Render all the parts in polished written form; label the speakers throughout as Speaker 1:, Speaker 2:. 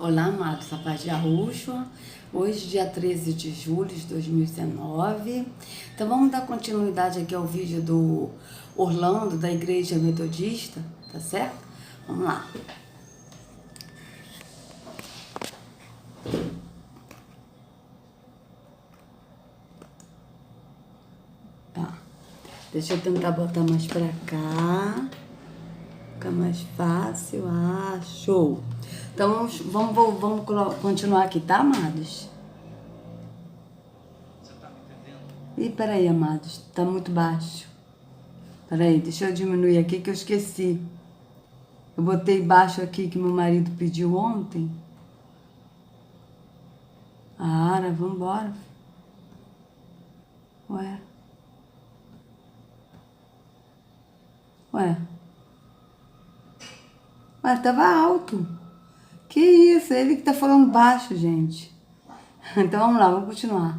Speaker 1: Olá, amados, a paz de Yahushua. Hoje, dia 13 de julho de 2019. Então, vamos dar continuidade aqui ao vídeo do Orlando, da Igreja Metodista, tá certo? Vamos lá. Tá. Deixa eu tentar botar mais pra cá. Fica mais fácil. Ah, show. Então, vamos continuar aqui, tá, amados?
Speaker 2: Você tá me entendendo?
Speaker 1: Ih, peraí, amados, tá muito baixo. Peraí, deixa eu diminuir aqui que eu esqueci. Eu botei baixo aqui que meu marido pediu ontem. Ara, vambora. Ué. Mas tava alto. Que isso? Ele que tá falando baixo, gente. Então vamos lá, vamos continuar.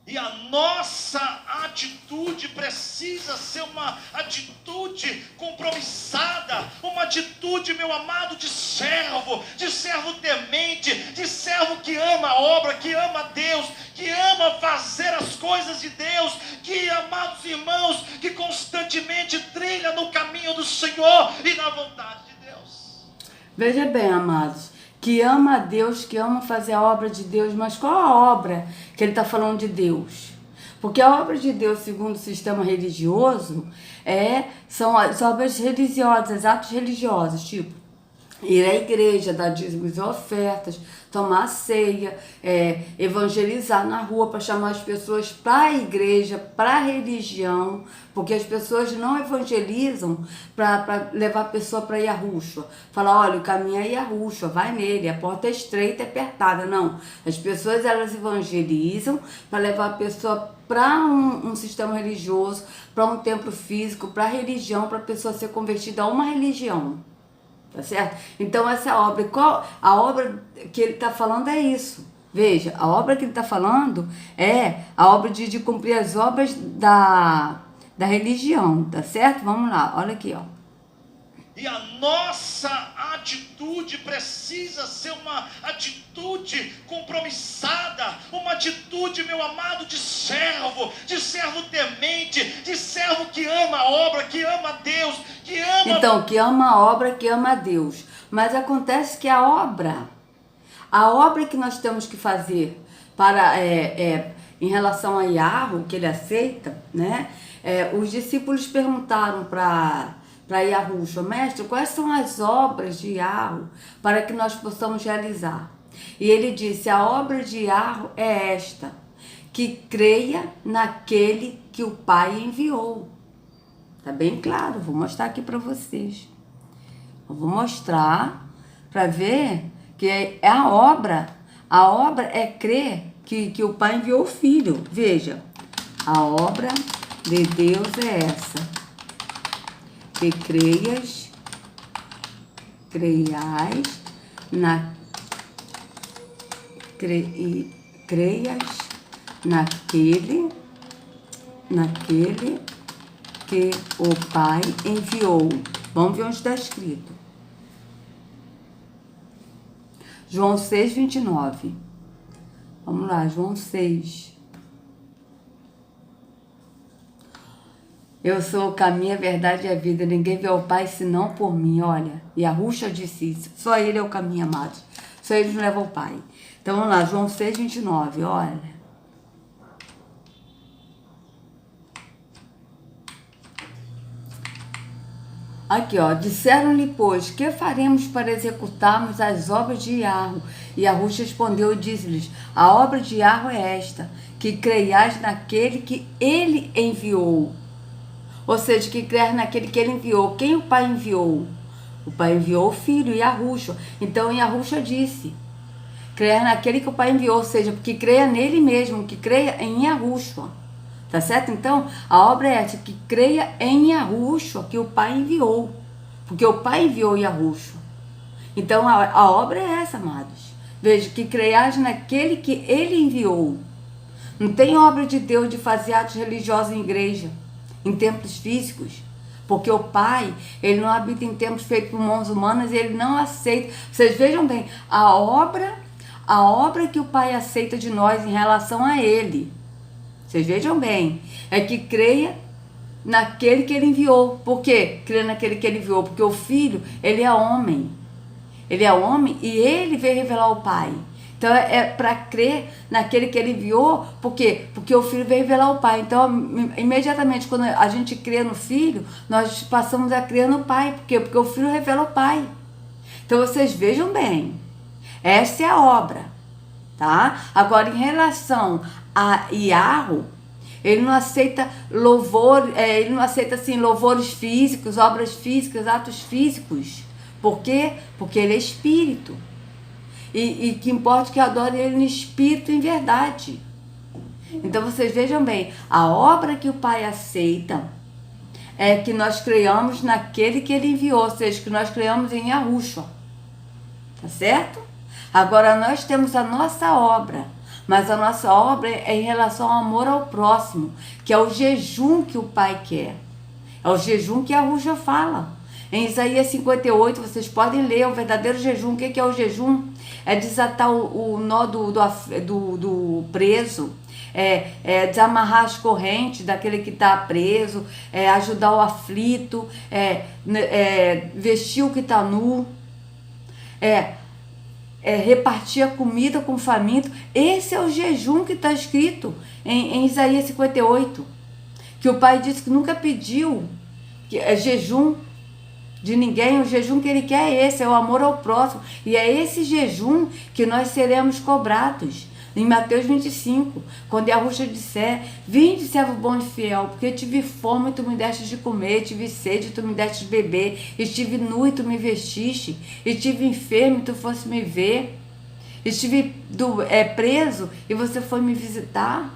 Speaker 2: E a nossa atitude precisa ser uma atitude compromissada, uma atitude, meu amado, de servo temente, de servo que ama a obra, que ama a Deus, que ama fazer as coisas de Deus, que, amados irmãos, que constantemente trilha no caminho do Senhor e na vontade de Deus.
Speaker 1: Veja bem, amados, que ama a Deus, que ama fazer a obra de Deus, mas qual a obra que ele está falando de Deus? Porque a obra de Deus, segundo o sistema religioso, são as obras religiosas, atos religiosos, tipo ir à igreja, dar dízimos e ofertas, tomar ceia, evangelizar na rua para chamar as pessoas para a igreja, para a religião, porque as pessoas não evangelizam para levar a pessoa para Yahushua. Falar, olha, o caminho é Yahushua, vai nele, a porta é estreita, é apertada. Não, as pessoas elas evangelizam para levar a pessoa para um sistema religioso, para um templo físico, para a religião, para a pessoa ser convertida a uma religião. Tá certo? Então essa obra, a obra que ele está falando é isso. Veja, a obra que ele está falando é a obra de cumprir as obras da religião, tá certo? Vamos lá, olha aqui, ó.
Speaker 2: E a nossa atitude precisa ser uma atitude compromissada, uma atitude, meu amado, de servo temente, de servo que ama a obra, que ama a Deus, que ama...
Speaker 1: Então, que ama a obra, que ama a Deus. Mas acontece que a obra que nós temos que fazer para, em relação a Yahu, que ele aceita, né? Os discípulos perguntaram para Yahushua, mestre, quais são as obras de Yahu para que nós possamos realizar? E ele disse, a obra de Yahu é esta, que creia naquele que o Pai enviou. Tá bem claro, vou mostrar aqui para vocês. Eu vou mostrar para ver que é a obra é crer que o Pai enviou o Filho. Veja, a obra de Deus é essa. Que creias naquele que o Pai enviou. Vamos ver onde está escrito. João 6, 29. Vamos lá, João 6. Eu sou o caminho, a verdade e a vida. Ninguém vê ao Pai senão por mim. Olha, Yahushua disse isso. Só ele é o caminho, amados. Só ele nos leva ao Pai. Então vamos lá, João 6, 29. Olha. Aqui, ó. Disseram-lhe, pois, que faremos para executarmos as obras de Yahu? E Yahushua respondeu e disse-lhes, a obra de Yahu é esta, que creiais naquele que ele enviou. Ou seja, que crer naquele que ele enviou. Quem o Pai enviou? O Pai enviou o Filho, Yahushua. Então, Yahushua disse, crer naquele que o Pai enviou. Ou seja, que creia nele mesmo, que creia em Yahushua. Tá certo? Então, a obra é essa, que creia em Yahushua, que o Pai enviou. Porque o Pai enviou Yahushua. Então, a obra é essa, amados. Veja, que creiais naquele que ele enviou. Não tem obra de Deus de fazer atos religiosos em igreja, em templos físicos. Porque o Pai, ele não habita em templos feitos por mãos humanas e ele não aceita. Vocês vejam bem, a obra que o Pai aceita de nós em relação a ele, vocês vejam bem, é que creia naquele que ele enviou. Por quê? Creia naquele que ele enviou, porque o Filho, ele é homem. Ele é homem e ele veio revelar o Pai. Então é para crer naquele que ele enviou, por quê? Porque o Filho veio revelar o Pai. Então, imediatamente, quando a gente crê no Filho, nós passamos a crer no Pai. Por quê? Porque o Filho revela o Pai. Então, vocês vejam bem, essa é a obra, tá? Agora, em relação a Iarro, ele não aceita louvor, ele não aceita assim, louvores físicos, obras físicas, atos físicos. Por quê? Porque ele é espírito. E que importa que adore ele no espírito e em verdade. Então vocês vejam bem, a obra que o Pai aceita é que nós creiamos naquele que ele enviou, ou seja, que nós creiamos em Yahushua. Tá certo? Agora nós temos a nossa obra, mas a nossa obra é em relação ao amor ao próximo, que é o jejum que o Pai quer. É o jejum que Yahushua fala. Em Isaías 58, vocês podem ler o verdadeiro jejum. O que é o jejum? É desatar o nó do preso, desamarrar as correntes daquele que está preso, ajudar o aflito, vestir o que está nu, repartir a comida com o faminto. Esse é o jejum que está escrito em Isaías 58, que o Pai disse que nunca pediu jejum de ninguém. O jejum que ele quer é esse, é o amor ao próximo. E é esse jejum que nós seremos cobrados. Em Mateus 25, quando Yahushua disser: vinde, servo bom e fiel, porque tive fome e tu me deste de comer, tive sede e tu me deste de beber, estive nu e tu me vestiste, estive enfermo e tu foste me ver, estive preso e você foi me visitar.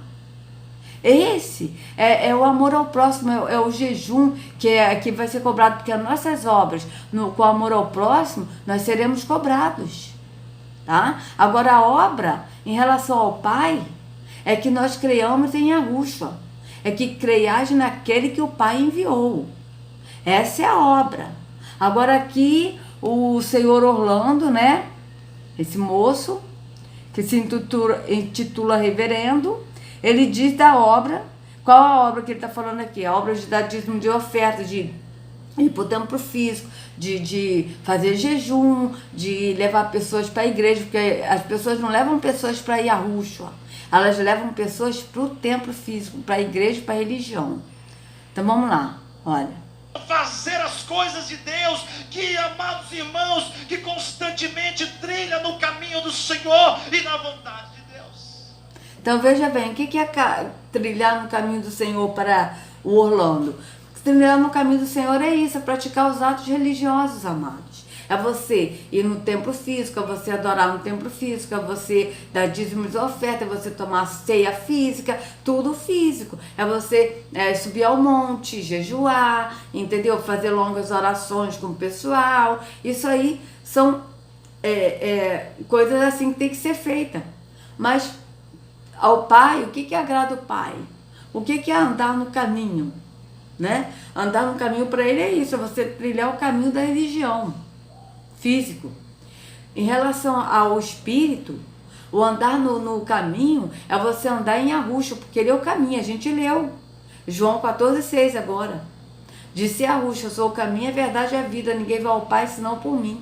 Speaker 1: Esse é o amor ao próximo, é o jejum que vai ser cobrado, porque as nossas obras, com amor ao próximo, nós seremos cobrados, tá? Agora, a obra em relação ao Pai é que nós creiamos em Yahushua, é que creiais naquele que o Pai enviou. Essa é a obra. Agora aqui, o senhor Orlando, né? Esse moço, que se intitula reverendo, ele diz da obra. Qual a obra que ele está falando aqui? A obra de dar dízimo de oferta, de ir para o templo físico, de fazer jejum, de levar pessoas para a igreja, porque as pessoas não levam pessoas para Yahushua, elas levam pessoas para o templo físico, para a igreja, para a religião. Então vamos lá, olha.
Speaker 2: Fazer as coisas de Deus, que, amados irmãos, que constantemente trilha no caminho do Senhor e na vontade de Deus.
Speaker 1: Então veja bem, o que é trilhar no caminho do Senhor para o Orlando? Trilhar no caminho do Senhor é isso, é praticar os atos religiosos, amados. É você ir no templo físico, é você adorar no templo físico, é você dar dízimos de oferta, é você tomar ceia física, tudo físico. É você subir ao monte, jejuar, entendeu? Fazer longas orações com o pessoal. Isso aí são coisas assim que tem que ser feita. Mas ao Pai, o que agrada o Pai? O que é andar no caminho? Né? Andar no caminho para ele é isso, é você trilhar o caminho da religião físico. Em relação ao espírito, o andar no caminho é você andar em Yahushua, porque ele é o caminho. A gente leu João 14,6 agora. Disse Yahushua: eu sou o caminho, a verdade e a vida, ninguém vai ao Pai senão por mim.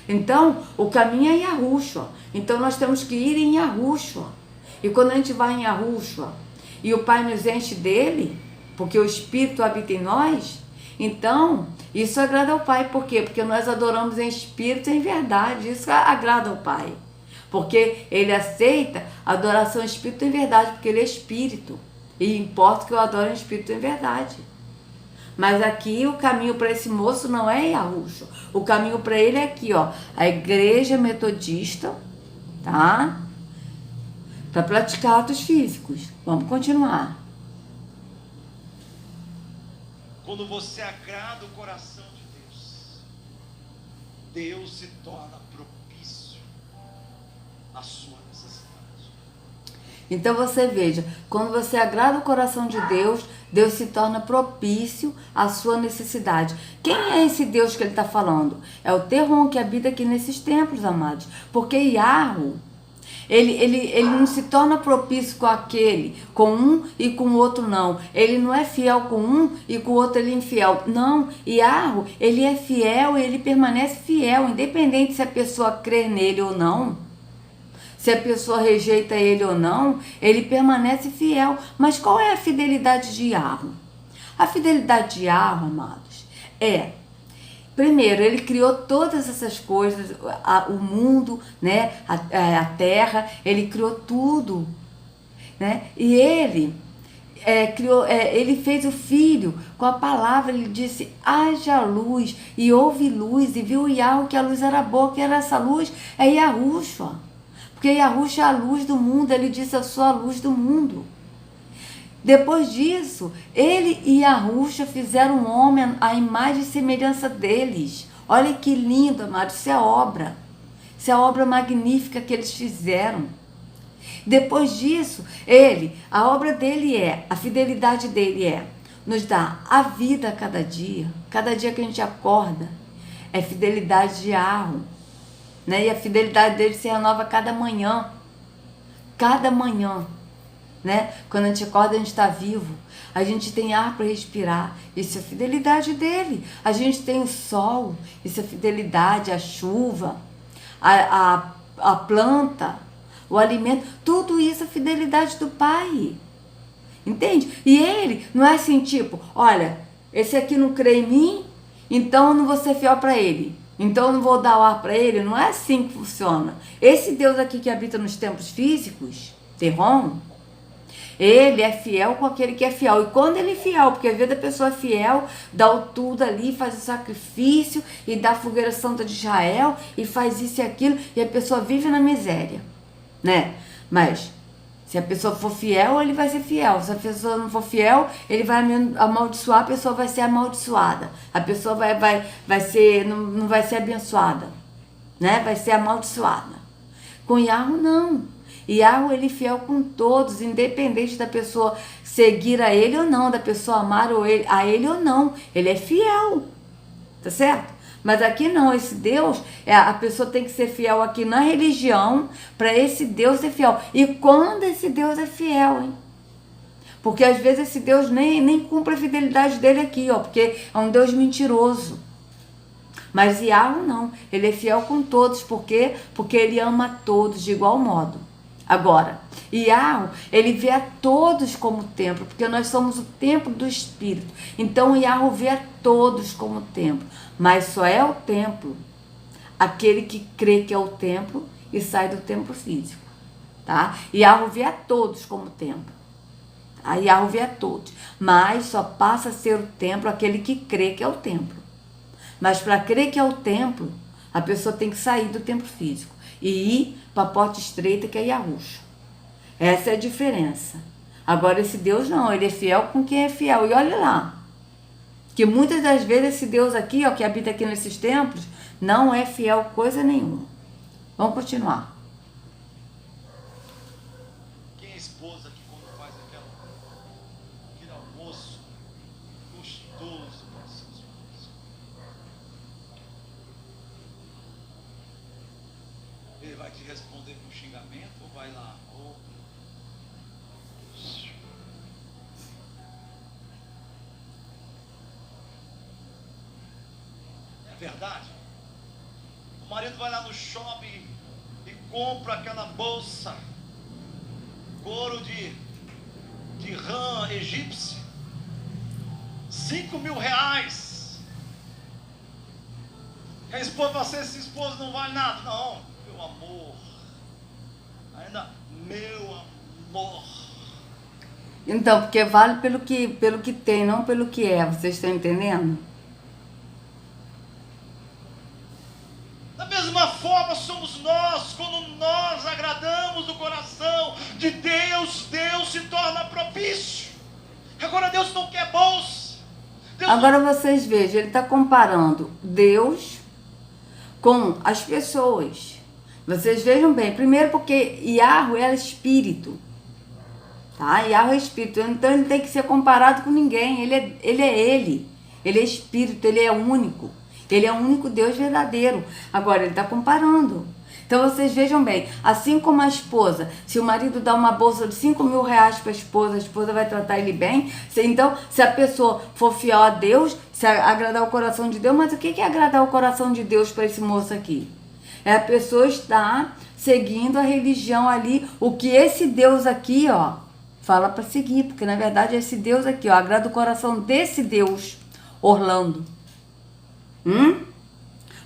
Speaker 1: Então, o caminho é Yahushua. Então, nós temos que ir em Yahushua. E quando a gente vai em Yahushua e o Pai nos enche dele, porque o Espírito habita em nós, então isso agrada ao Pai. Por quê? Porque nós adoramos em espírito e em verdade. Isso agrada ao Pai, porque ele aceita a adoração em espírito e em verdade, porque ele é espírito e importa que eu adore em espírito e em verdade. Mas aqui o caminho para esse moço não é Yahushua. O caminho para ele é aqui, ó, a igreja metodista, tá? Para praticar atos físicos. Vamos continuar.
Speaker 2: Quando você agrada o coração de Deus, Deus se torna propício à sua necessidade.
Speaker 1: Então você veja, quando você agrada o coração de Deus, Deus se torna propício à sua necessidade. Quem é esse Deus que ele está falando? É o Terron que habita aqui nesses templos, amados. Porque Yahweh, ele não se torna propício com aquele, com um e com o outro não. Ele não é fiel com um e com o outro ele é infiel. Não, Yahweh, ele é fiel e ele permanece fiel, independente se a pessoa crê nele ou não. Se a pessoa rejeita ele ou não, ele permanece fiel. Mas qual é a fidelidade de Yahweh? A fidelidade de Yahweh, amados, primeiro, ele criou todas essas coisas, o mundo, né, a terra, ele criou tudo, né? E ele ele fez o Filho com a palavra, ele disse, haja luz, e houve luz, e viu Yahweh que a luz era boa, que era essa luz, é Yahushua. Porque Yahushua é a luz do mundo, ele disse, eu sou a luz do mundo. Depois disso, ele e Yahushua fizeram um homem à imagem e semelhança deles. Olha que lindo, amado, isso é obra. Isso é a obra magnífica que eles fizeram. Depois disso, a obra dele a fidelidade dele nos dar a vida a cada dia que a gente acorda, é fidelidade de Yahweh. Né? E a fidelidade dele se renova cada manhã, né? Quando a gente acorda, a gente está vivo, a gente tem ar para respirar, isso é fidelidade dele. A gente tem o sol, isso é fidelidade, a chuva, a planta, o alimento, tudo isso é fidelidade do Pai, entende? E ele não é assim, tipo, olha, esse aqui não crê em mim, então eu não vou ser fiel para ele. Então eu não vou dar o ar para ele. Não é assim que funciona. Esse Deus aqui que habita nos templos físicos, Terron, ele é fiel com aquele que é fiel. E quando ele é fiel, porque às vezes a pessoa é fiel, dá o tudo ali, faz o sacrifício e dá a fogueira santa de Israel e faz isso e aquilo, e a pessoa vive na miséria, né? Mas se a pessoa for fiel, ele vai ser fiel. Se a pessoa não for fiel, ele vai amaldiçoar, a pessoa vai ser amaldiçoada. A pessoa não vai ser abençoada, né? Vai ser amaldiçoada. Com Yahweh, não. Yahweh, ele é fiel com todos, independente da pessoa seguir a ele ou não, da pessoa amar a ele ou não. Ele é fiel, tá certo? Mas aqui não, esse Deus, a pessoa tem que ser fiel aqui na religião, para esse Deus ser fiel. E quando esse Deus é fiel, hein? Porque às vezes esse Deus nem cumpre a fidelidade dele aqui, ó, porque é um Deus mentiroso. Mas Yahweh não, ele é fiel com todos, por quê? Porque ele ama todos de igual modo. Agora, Yahweh, ele vê a todos como templo, porque nós somos o templo do Espírito. Então Yahweh vê a todos como templo, mas só é o templo aquele que crê que é o templo e sai do templo físico, tá? Yahweh vê a todos como templo, tá? Yahweh vê a todos, mas só passa a ser o templo aquele que crê que é o templo. Mas para crer que é o templo, a pessoa tem que sair do templo físico e ir para a porta estreita, que é Yahushua. Essa é a diferença. Agora esse Deus não, ele é fiel com quem é fiel. E olha lá, que muitas das vezes esse Deus aqui, ó, que habita aqui nesses templos, não é fiel coisa nenhuma. Vamos continuar.
Speaker 2: Quem é a esposa que quando faz aquele almoço gostoso para seu esposo, ele vai te responder com xingamento ou vai lá? É verdade? O marido vai lá no shopping e compra aquela bolsa couro de rã egípcio, R$5.000. E a esposa, esse esposo não vale nada. Não, meu amor, ainda meu amor.
Speaker 1: Então, porque vale pelo que tem, não pelo que é. Vocês estão entendendo?
Speaker 2: Da mesma forma somos nós, quando nós agradamos o coração de Deus, Deus se torna propício. Agora Deus não quer bolsa.
Speaker 1: Agora vocês vejam, ele está comparando Deus com as pessoas. Vocês vejam bem, primeiro porque Yahweh é espírito. Tá? Yahweh é espírito, então ele tem que ser comparado com ninguém. Ele é ele. Ele é espírito, ele é único. Ele é o único Deus verdadeiro. Agora, ele está comparando. Então, vocês vejam bem, assim como a esposa, se o marido dá uma bolsa de 5 mil reais para a esposa vai tratar ele bem. Então, se a pessoa for fiel a Deus, se agradar o coração de Deus, mas o que é agradar o coração de Deus para esse moço aqui? É a pessoa estar seguindo a religião ali, o que esse Deus aqui, ó, fala para seguir, porque na verdade esse Deus aqui, ó, agrada o coração desse Deus, Orlando.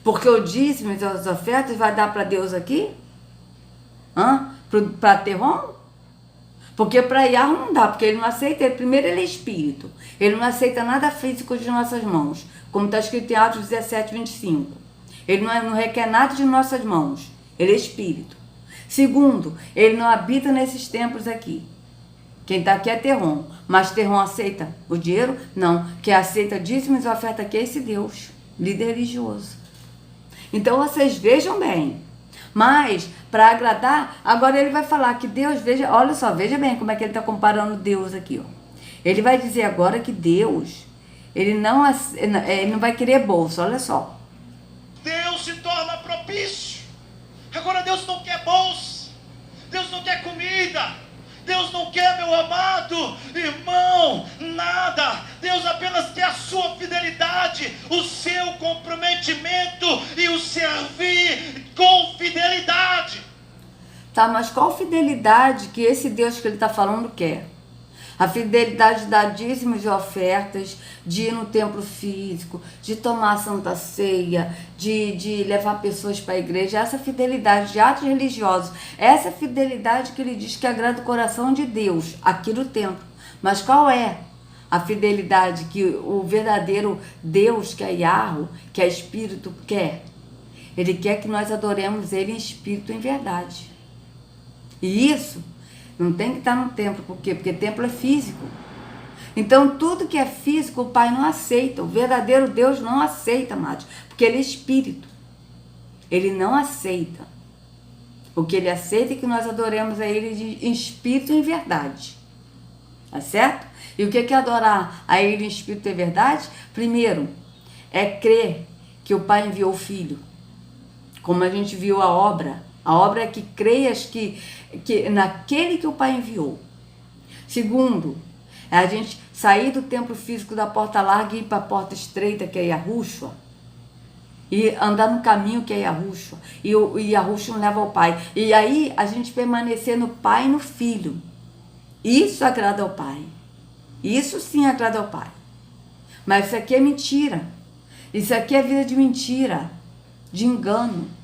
Speaker 1: Porque o dízimo e as ofertas vai dar para Deus aqui? Para Terron? Porque para Yahweh não dá, porque ele não aceita, primeiro ele é espírito. Ele não aceita nada físico de nossas mãos, como está escrito em Atos 17, 25. Ele não requer nada de nossas mãos, ele é espírito. Segundo, ele não habita nesses templos aqui. Quem está aqui é Terron, mas Terron aceita o dinheiro? Não, quem aceita dízimos e oferta aqui é esse Deus, líder religioso. Então vocês vejam bem, mas para agradar, agora ele vai falar que Deus, olha só, veja bem como é que ele está comparando Deus aqui, ó. Ele vai dizer agora que Deus, ele não vai querer bolsa, olha só.
Speaker 2: Deus se torna propício. Agora Deus não quer bolsa, Deus não quer comida, Deus não quer, meu amado irmão, nada. Deus apenas quer a sua fidelidade, o seu comprometimento e o servir com fidelidade.
Speaker 1: Tá, mas qual fidelidade que esse Deus que ele está falando quer? A fidelidade de dar dízimos e ofertas, de ir no templo físico, de tomar a Santa Ceia, de levar pessoas para a igreja, essa fidelidade de atos religiosos, essa fidelidade que ele diz que agrada o coração de Deus, aqui no templo. Mas qual é a fidelidade que o verdadeiro Deus, que é Yahweh, que é Espírito, quer? Ele quer que nós adoremos Ele em Espírito e em verdade. E isso não tem que estar no templo. Por quê? Porque templo é físico. Então, tudo que é físico, o Pai não aceita. O verdadeiro Deus não aceita, amados. Porque Ele é Espírito. Ele não aceita. O que Ele aceita é que nós adoremos a Ele em Espírito e em verdade. Tá certo? E o que é adorar a Ele em Espírito e em verdade? Primeiro, é crer que o Pai enviou o Filho. Como a gente viu a obra. A obra é que creias que naquele que o Pai enviou. Segundo, é a gente sair do templo físico da porta larga e ir para a porta estreita, que é Yahushua. E andar no caminho que é Yahushua. E o Yahushua leva ao Pai. E aí a gente permanecer no Pai e no Filho. Isso agrada ao Pai. Isso sim agrada ao Pai. Mas isso aqui é mentira. Isso aqui é vida de mentira, de engano.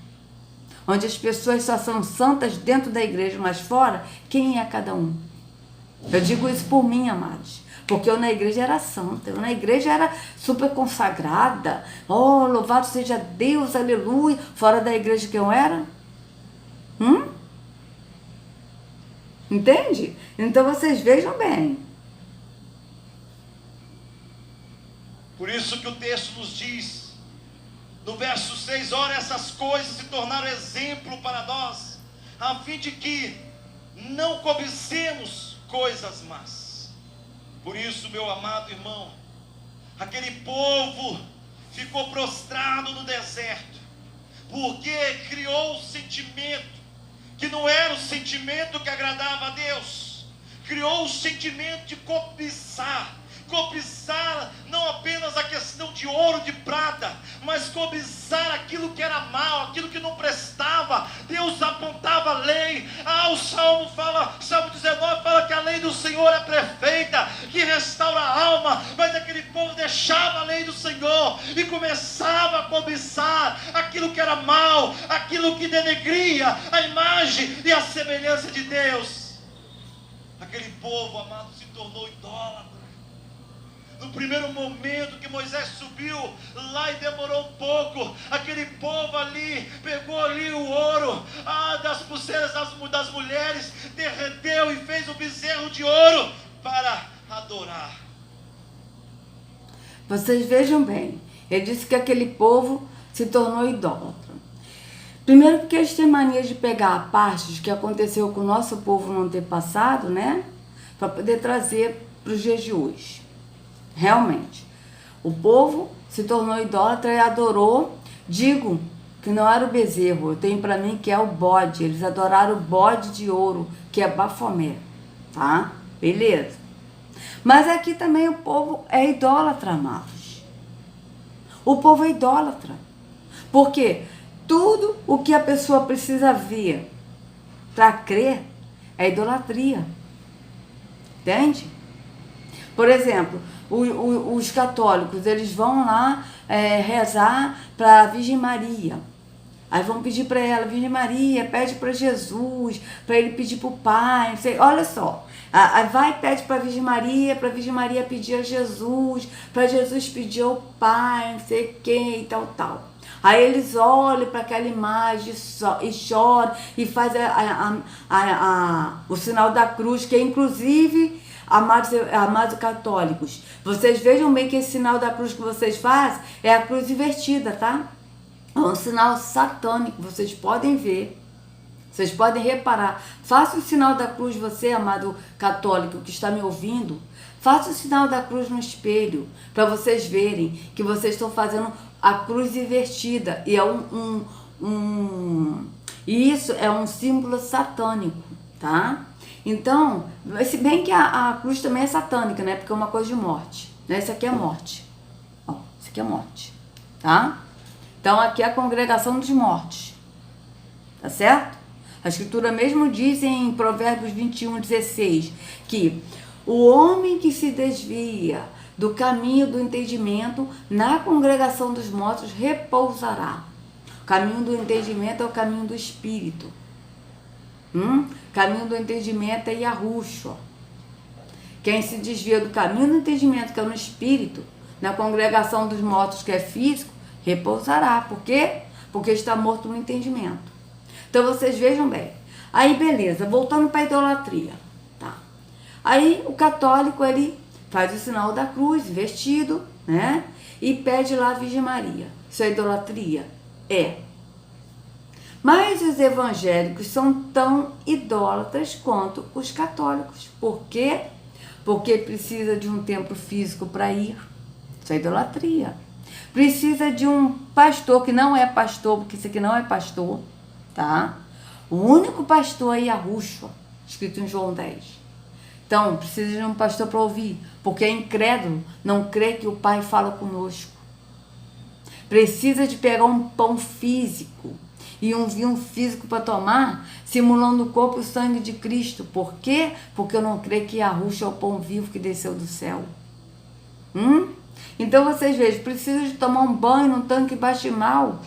Speaker 1: Onde as pessoas só são santas dentro da igreja, mas fora, quem é cada um? Eu digo isso por mim, amados. Porque eu na igreja era santa, eu na igreja era super consagrada. Oh, louvado seja Deus, aleluia. Fora da igreja que eu era? Entende? Então vocês vejam bem.
Speaker 2: Por isso que o texto nos diz, no verso 6, ora, essas coisas se tornaram exemplo para nós, a fim de que não cobicemos coisas más. Por isso, meu amado irmão, aquele povo ficou prostrado no deserto, porque criou um sentimento que não era o sentimento que agradava a Deus. Criou o sentimento de cobiçar não apenas a questão de ouro, de prata, mas cobiçar aquilo que era mal, aquilo que não prestava. Deus apontava a lei. O Salmo 19 fala que a lei do Senhor é perfeita, que restaura a alma. Mas aquele povo deixava a lei do Senhor e começava a cobiçar aquilo que era mal, aquilo que denegria a imagem e a semelhança de Deus. Aquele povo, amado, se tornou idólatra. No primeiro momento que Moisés subiu lá e demorou um pouco, aquele povo ali, pegou ali o ouro das pulseiras das mulheres, derreteu e fez um bezerro de ouro para adorar.
Speaker 1: Vocês vejam bem, ele disse que aquele povo se tornou idólatra. Primeiro porque eles têm mania de pegar a parte de que aconteceu com o nosso povo no antepassado, né? para poder trazer para os dias de hoje. Realmente, o povo se tornou idólatra e adorou, digo que não era o bezerro, eu tenho para mim que é o bode. Eles adoraram o bode de ouro, que é Bafomé, tá? Beleza. Mas aqui também o povo é idólatra, amados. O povo é idólatra. Porque tudo o que a pessoa precisa ver para crer é idolatria. Entende? Por exemplo, os católicos, eles vão lá rezar para a Virgem Maria. Aí vão pedir para ela, Virgem Maria, pede para Jesus, para ele pedir para o Pai, não sei, olha só. Aí vai e pede para a Virgem Maria pedir a Jesus, para Jesus pedir ao Pai, não sei quem e tal, tal. Aí eles olham para aquela imagem e choram e fazem o sinal da cruz, que é inclusive, amados católicos, vocês vejam bem que esse sinal da cruz que vocês fazem é a cruz invertida, tá? É um sinal satânico, vocês podem ver. Vocês podem reparar. Faça o sinal da cruz, você, amado católico que está me ouvindo. Faça o sinal da cruz no espelho, para vocês verem que vocês estão fazendo a cruz invertida. E isso é um símbolo satânico, tá? Então, se bem que a cruz também é satânica, né? Porque é uma coisa de morte. Né? Isso aqui é morte. Ó, isso aqui é morte, tá? Então, aqui é a congregação dos mortos. Tá certo? A Escritura mesmo diz em Provérbios 21:16 que o homem que se desvia do caminho do entendimento na congregação dos mortos repousará. O caminho do entendimento é o caminho do Espírito. Caminho do entendimento é Yahushua. Quem se desvia do caminho do entendimento, que é no Espírito, na congregação dos mortos, que é físico, repousará. Por quê? Porque está morto no entendimento. Então vocês vejam bem. Aí beleza, voltando para a idolatria. Tá? Aí o católico, ele faz o sinal da cruz, vestido, né? E pede lá a Virgem Maria. Isso é idolatria? É. Mas os evangélicos são tão idólatras quanto os católicos. Por quê? Porque precisa de um templo físico para ir. Isso é idolatria. Precisa de um pastor, que não é pastor, porque isso aqui não é pastor, tá? O único pastor é Yahushua, escrito em João 10. Então, precisa de um pastor para ouvir, porque é incrédulo, não crê que o Pai fala conosco. Precisa de pegar um pão físico e um vinho físico para tomar, simulando o corpo e o sangue de Cristo. Por quê? Porque eu não creio que Yahushua é o pão vivo que desceu do céu. Então vocês vejam, precisa de tomar um banho num tanque batismal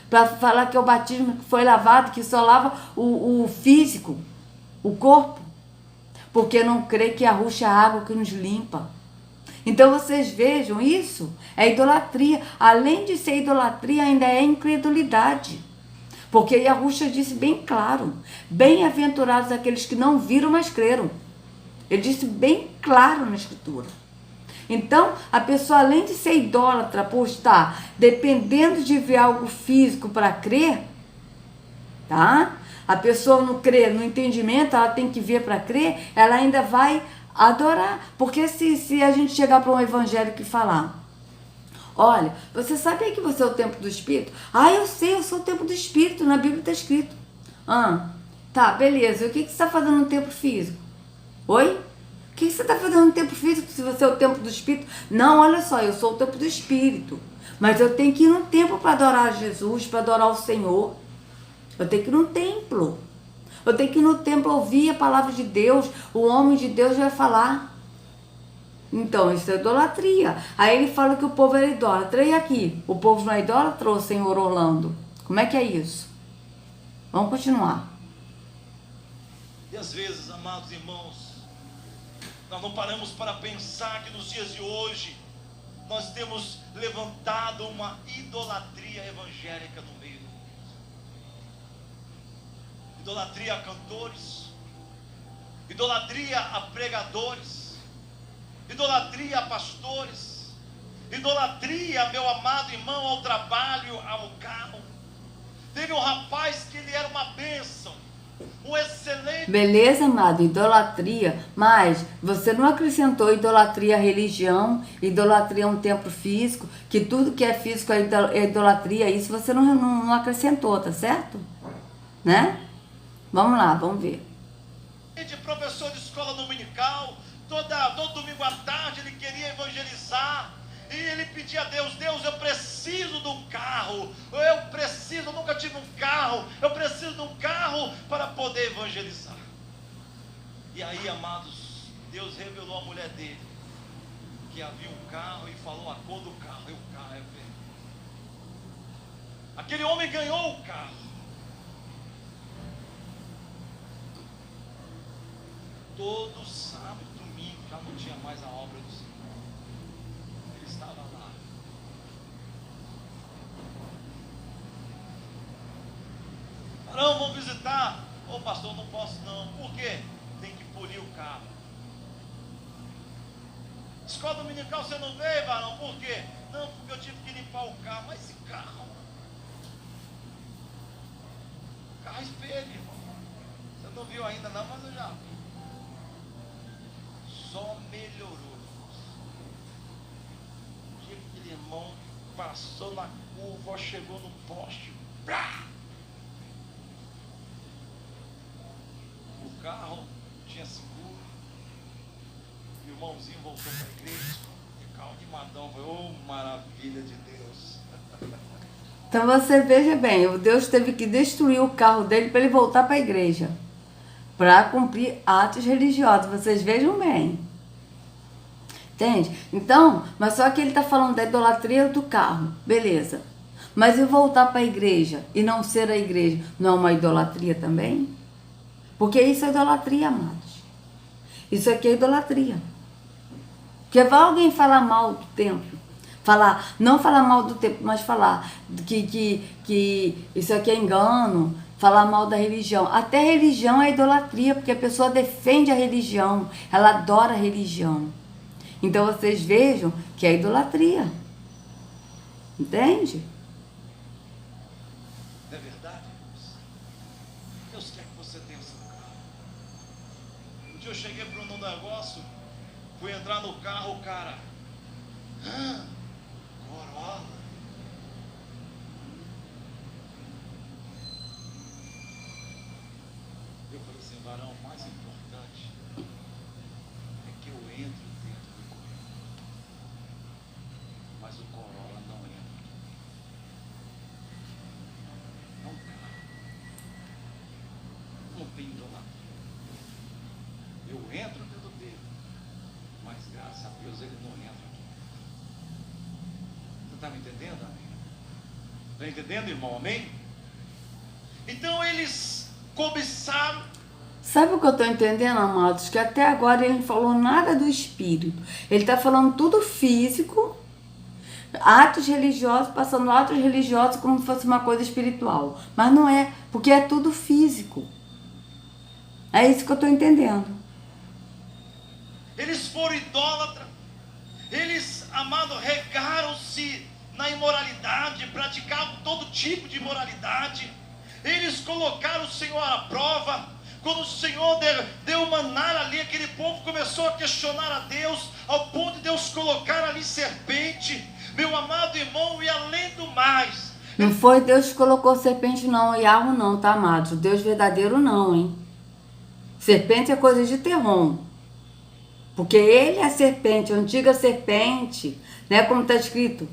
Speaker 1: para falar que é o batismo que foi lavado, que só lava o físico, o corpo, porque não crê que Yahushua é a água que nos limpa. Então vocês vejam, isso é idolatria. Além de ser idolatria, ainda é incredulidade. Porque Yahushua disse bem claro, bem-aventurados aqueles que não viram, mas creram. Ele disse bem claro na Escritura. Então, a pessoa, além de ser idólatra, por estar dependendo de ver algo físico para crer, tá? A pessoa não crê no entendimento, ela tem que ver para crer, ela ainda vai adorar. Porque se a gente chegar para um evangélico e falar, olha, você sabia que você é o templo do Espírito? Ah, eu sei, eu sou o templo do Espírito, na Bíblia está escrito. Tá, beleza, e o que você está fazendo no templo físico? Oi? O que você está fazendo no templo físico se você é o templo do Espírito? Não, olha só, eu sou o templo do Espírito. Mas eu tenho que ir no templo para adorar Jesus, para adorar o Senhor. Eu tenho que ir no templo. Eu tenho que ir no templo ouvir a palavra de Deus. O homem de Deus vai falar. Então, isso é idolatria. Aí ele fala que o povo era idólatra. E aqui? O povo não é idólatra, ou Senhor Orlando? Como é que é isso? Vamos continuar.
Speaker 2: E às vezes, amados irmãos, nós não paramos para pensar que nos dias de hoje nós temos levantado uma idolatria evangélica no meio do mundo. Idolatria a cantores, idolatria a pregadores, idolatria a pastores, idolatria, meu amado irmão, ao trabalho, ao carro. Teve um rapaz que ele era uma bênção, um excelente...
Speaker 1: Beleza, amado, idolatria, mas você não acrescentou idolatria à religião, idolatria a um templo físico, que tudo que é físico é idolatria, isso você não acrescentou, tá certo? Né? Vamos lá, vamos ver.
Speaker 2: De professor de escola dominical, todo domingo à tarde ele queria evangelizar, e ele pedia a Deus: Deus, eu preciso de um carro, eu nunca tive um carro, eu preciso de um carro para poder evangelizar. E aí, amados, Deus revelou à mulher dele que havia um carro e falou a cor do carro, e o carro é vermelho. Aquele homem ganhou o carro. Todo sábado e domingo já não tinha mais a obra do Senhor. Ele estava lá. Não, vamos visitar. Ô pastor, não posso não. Por quê? Tem que polir o carro. Escola dominical você não veio, varão? Por quê? Não, porque eu tive que limpar o carro. Mas esse carro é espelho, irmão. Você não viu ainda não, mas eu já vi. Só melhorou. O dia que aquele irmão passou na curva, chegou no poste, o carro tinha seguro, o irmãozinho voltou para a igreja, e carro de Madão, foi, oh, maravilha de Deus.
Speaker 1: Então você veja bem, o Deus teve que destruir o carro dele para ele voltar para a igreja, para cumprir atos religiosos. Vocês vejam bem. Entende? Então, mas só que ele está falando da idolatria do carro. Beleza. Mas e voltar para a igreja e não ser a igreja? Não é uma idolatria também? Porque isso é idolatria, amados. Isso aqui é idolatria. Porque vai alguém falar mal do templo. Não falar mal do templo, mas falar que isso aqui é engano. Falar mal da religião. Até religião é idolatria, porque a pessoa defende a religião. Ela adora a religião. Então vocês vejam que é idolatria. Entende?
Speaker 2: Não é verdade, irmãos? Deus quer que você tenha o seu carro. Um dia eu cheguei para um negócio, fui entrar no carro, o cara... Corolla. Eu falei assim, varão, o mais importante é que eu entro dentro do Corolla. Mas o Corolla não entra. É um carro. Não tem idolatria. Eu entro dentro dele, mas graças a Deus ele não entra aqui. Você está me entendendo, amém? Está entendendo, irmão? Amém? Então eles cobiçaram.
Speaker 1: Sabe o que eu estou entendendo, amados? Que até agora ele não falou nada do espírito. Ele está falando tudo físico, atos religiosos, passando atos religiosos como se fosse uma coisa espiritual. Mas não é, porque é tudo físico. É isso que eu estou entendendo.
Speaker 2: Eles foram idólatras. Eles, amado, regaram-se na imoralidade, praticavam todo tipo de imoralidade. Eles colocaram o Senhor à prova. Quando o Senhor deu maná ali, aquele povo começou a questionar a Deus, ao ponto de Deus colocar ali serpente. Meu amado irmão, e além do mais...
Speaker 1: Não foi Deus que colocou serpente não, e arro não, tá, amados? O Deus verdadeiro não, hein? Serpente é coisa de Terrom. Porque ele é a serpente, a antiga serpente, né? Como está escrito.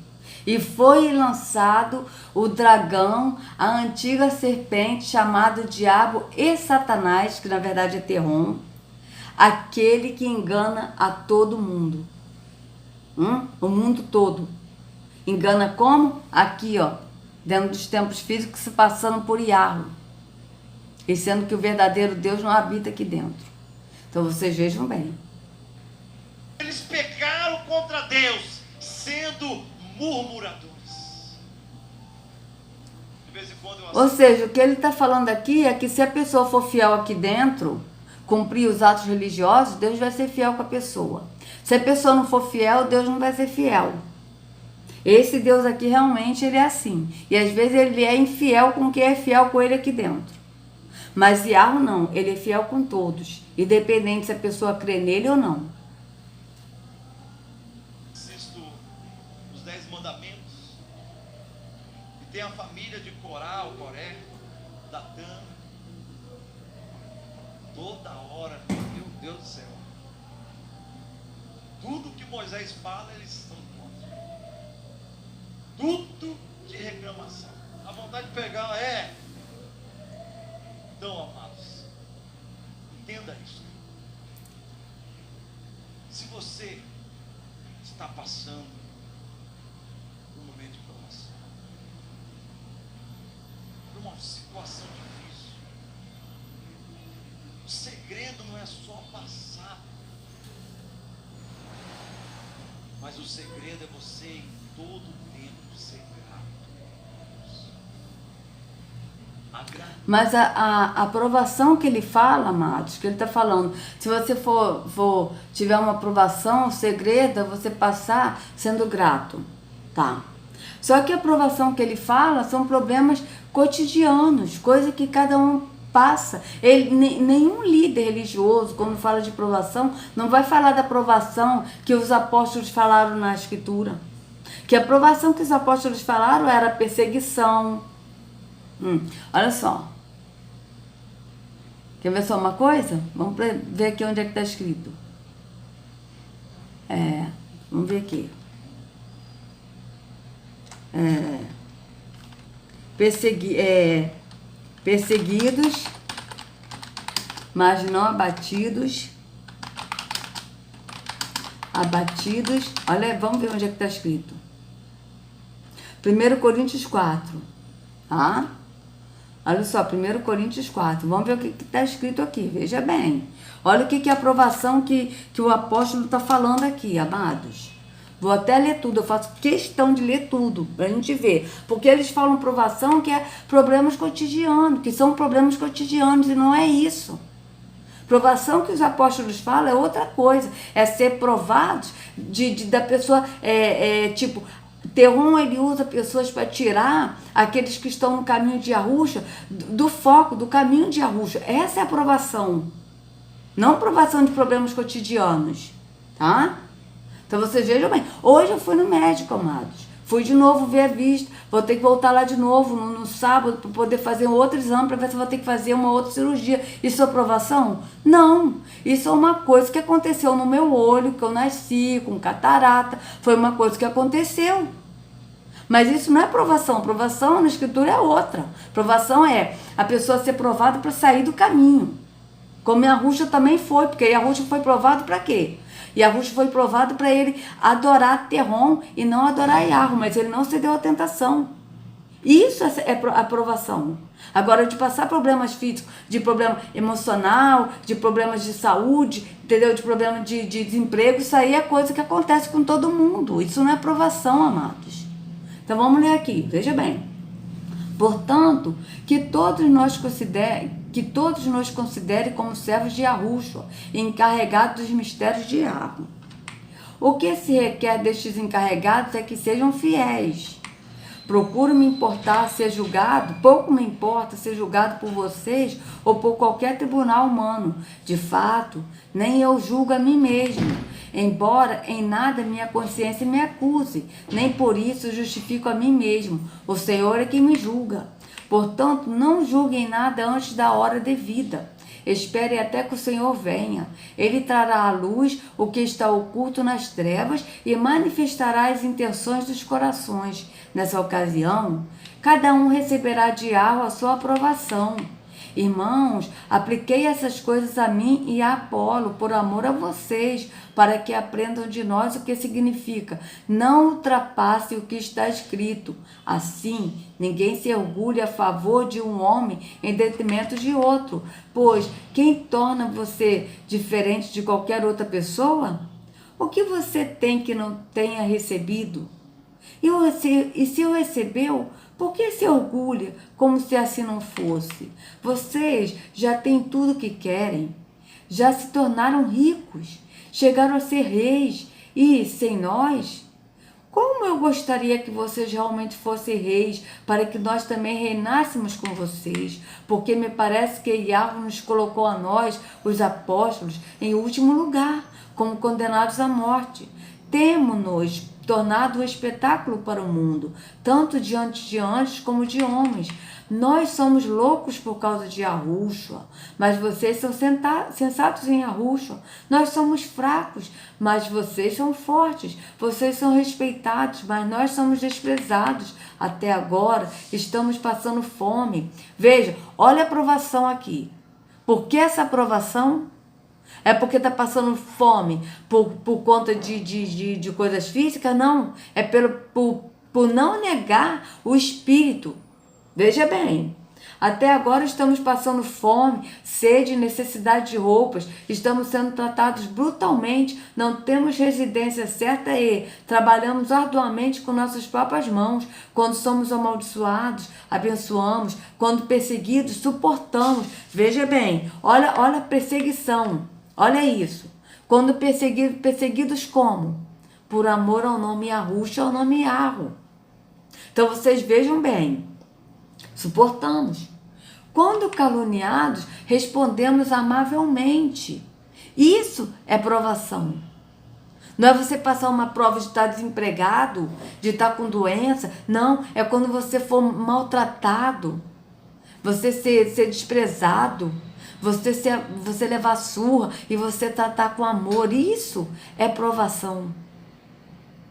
Speaker 1: E foi lançado o dragão, a antiga serpente, chamado Diabo e Satanás, que na verdade é Terrom, aquele que engana a todo mundo. O mundo todo. Engana como? Aqui, ó, dentro dos templos físicos, se passando por Iarro. E sendo que o verdadeiro Deus não habita aqui dentro. Então vocês vejam bem.
Speaker 2: Eles pecaram contra Deus, sendo murmuradores. De vez em quando eu
Speaker 1: Ou seja, o que ele está falando aqui é que se a pessoa for fiel aqui dentro, cumprir os atos religiosos, Deus vai ser fiel com a pessoa. Se a pessoa não for fiel, Deus não vai ser fiel. Esse Deus aqui realmente ele é assim. E às vezes ele é infiel com quem é fiel com ele aqui dentro. Mas Yahweh não, ele é fiel com todos, independente se a pessoa crê nele ou não.
Speaker 2: Assisto os 10 mandamentos, e tem a família de Corá, o Coré, Datã, toda hora, meu Deus do céu, tudo que Moisés fala, eles estão contra, tudo de reclamação, a vontade de pegar então, amados, entenda isso. Se você está passando por um momento de provação, por uma situação difícil, o segredo não é só passar, mas o segredo é você em todo tempo ser grato.
Speaker 1: Mas a aprovação que ele fala, amados, que ele está falando, se você tiver uma aprovação, o segredo é você passar sendo grato, tá? Só que a aprovação que ele fala são problemas cotidianos, coisa que cada um passa. Nenhum líder religioso, quando fala de aprovação, não vai falar da aprovação que os apóstolos falaram na Escritura. Que a aprovação que os apóstolos falaram era perseguição. Olha só. Quer ver só uma coisa? Vamos ver aqui onde é que está escrito. Vamos ver aqui. Perseguidos, mas não abatidos. Olha, vamos ver onde é que está escrito. 1 Coríntios 4. Tá? Olha só, 1 Coríntios 4. Vamos ver o que está escrito aqui. Veja bem. Olha o que é a aprovação que o apóstolo está falando aqui, amados. Vou até ler tudo. Eu faço questão de ler tudo, para a gente ver. Porque eles falam aprovação que é problemas cotidianos, que são problemas cotidianos, e não é isso. Provação que os apóstolos falam é outra coisa. É ser provados da pessoa, tipo... Terron, ele usa pessoas para tirar aqueles que estão no caminho de Yahusha do foco, do caminho de Yahusha. Essa é a aprovação. Não aprovação de problemas cotidianos, tá? Então vocês vejam bem. Hoje eu fui no médico, amados. Fui de novo ver a vista. Vou ter que voltar lá de novo no sábado para poder fazer um outro exame para ver se eu vou ter que fazer uma outra cirurgia. Isso é aprovação? Não. Isso é uma coisa que aconteceu no meu olho, que eu nasci com catarata. Foi uma coisa que aconteceu. Mas isso não é aprovação. Aprovação na Escritura é outra. Aprovação é a pessoa ser provada para sair do caminho. Como Yahusha também foi, porque Yahusha foi provado para quê? Yahusha foi provado para ele adorar Terron e não adorar Yahweh, mas ele não cedeu à tentação. Isso é aprovação. Agora, de passar problemas físicos, de problema emocional, de problemas de saúde, entendeu? De problema de desemprego, isso aí é coisa que acontece com todo mundo. Isso não é aprovação, amados. Então vamos ler aqui, veja bem. Portanto, que todos nos considerem como servos de Yahusha, encarregados dos mistérios de Yahweh. O que se requer destes encarregados é que sejam fiéis. Procuro me importar ser julgado, pouco me importa ser julgado por vocês ou por qualquer tribunal humano. De fato, nem eu julgo a mim mesmo, embora em nada minha consciência me acuse, nem por isso justifico a mim mesmo. O Senhor é quem me julga. Portanto, não julguem nada antes da hora devida. Espere até que o Senhor venha. Ele trará à luz o que está oculto nas trevas e manifestará as intenções dos corações. Nessa ocasião, cada um receberá de Yahweh a sua aprovação. Irmãos, apliquei essas coisas a mim e a Apolo, por amor a vocês, para que aprendam de nós o que significa. Não ultrapasse o que está escrito. Assim, ninguém se orgulhe a favor de um homem em detrimento de outro, pois quem torna você diferente de qualquer outra pessoa? O que você tem que não tenha recebido? E se o recebeu, por que se orgulha como se assim não fosse? Vocês já têm tudo o que querem, já se tornaram ricos, chegaram a ser reis e, sem nós, Como eu gostaria que vocês realmente fossem reis, para que nós também reinássemos com vocês, porque me parece que Yahweh nos colocou a nós, os apóstolos, em último lugar, como condenados à morte. Temo-nos tornado um espetáculo para o mundo, tanto diante de anjos como de homens. Nós somos loucos por causa de Yahushua, mas vocês são sensatos em Yahushua. Nós somos fracos, mas vocês são fortes. Vocês são respeitados, mas nós somos desprezados. Até agora estamos passando fome. Veja, olha a provação aqui. Por que essa provação? É porque está passando fome por conta de coisas físicas? Não. É por não negar o espírito. Veja bem. Até agora estamos passando fome, sede, necessidade de roupas. Estamos sendo tratados brutalmente. Não temos residência certa e trabalhamos arduamente com nossas próprias mãos. Quando somos amaldiçoados, abençoamos. Quando perseguidos, suportamos. Veja bem. Olha a perseguição. Olha isso. Quando perseguidos como? Por amor ao nome Yahushua, ao nome Yahweh. Então vocês vejam bem. Suportamos. Quando caluniados, respondemos amavelmente. Isso é provação. Não é você passar uma prova de estar desempregado, de estar com doença. Não, é quando você for maltratado, você ser desprezado, você levar surra e você tratar com amor. Isso é provação.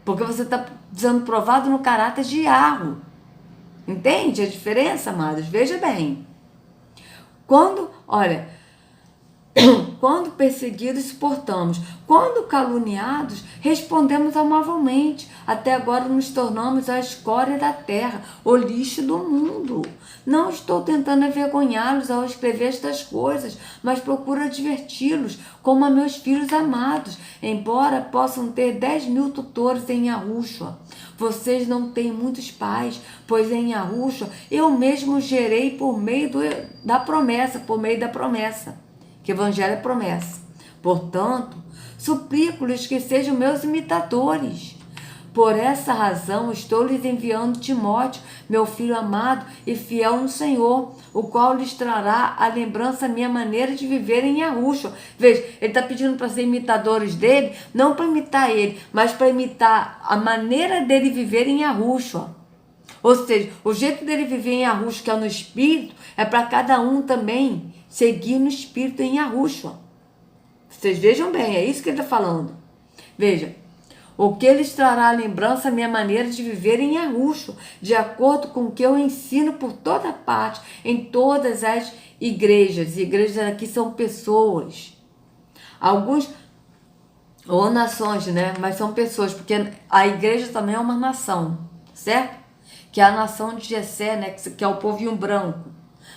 Speaker 1: Porque você está sendo provado no caráter de Yahweh. Entende a diferença, amados? Veja bem. Quando perseguidos, suportamos. Quando caluniados, respondemos amavelmente. Até agora nos tornamos a escória da terra, o lixo do mundo. Não estou tentando envergonhá-los ao escrever estas coisas, mas procuro diverti-los como a meus filhos amados, embora possam ter 10.000 tutores em Yahushua. Vocês não têm muitos pais, pois em Yahushua eu mesmo gerei por meio da promessa, que evangelho é promessa. Portanto, suplico-lhes que sejam meus imitadores. Por essa razão estou lhes enviando Timóteo, meu filho amado e fiel no Senhor, o qual lhes trará a lembrança minha maneira de viver em Yahushua. Veja, ele está pedindo para ser imitadores dele, não para imitar ele, mas para imitar a maneira dele viver em Yahushua. Ou seja, o jeito dele viver em Yahushua, que é no Espírito, é para cada um também seguir no Espírito em Yahushua. Vocês vejam bem, é isso que ele está falando. Veja, o que lhes trará a lembrança minha maneira de viver em Yahushua, de acordo com o que eu ensino por toda parte, em todas as igrejas. Igrejas aqui são pessoas. Alguns, ou nações, né? Mas são pessoas, porque a igreja também é uma nação, certo? Que é a nação de Jessé, né? Que é o povinho branco.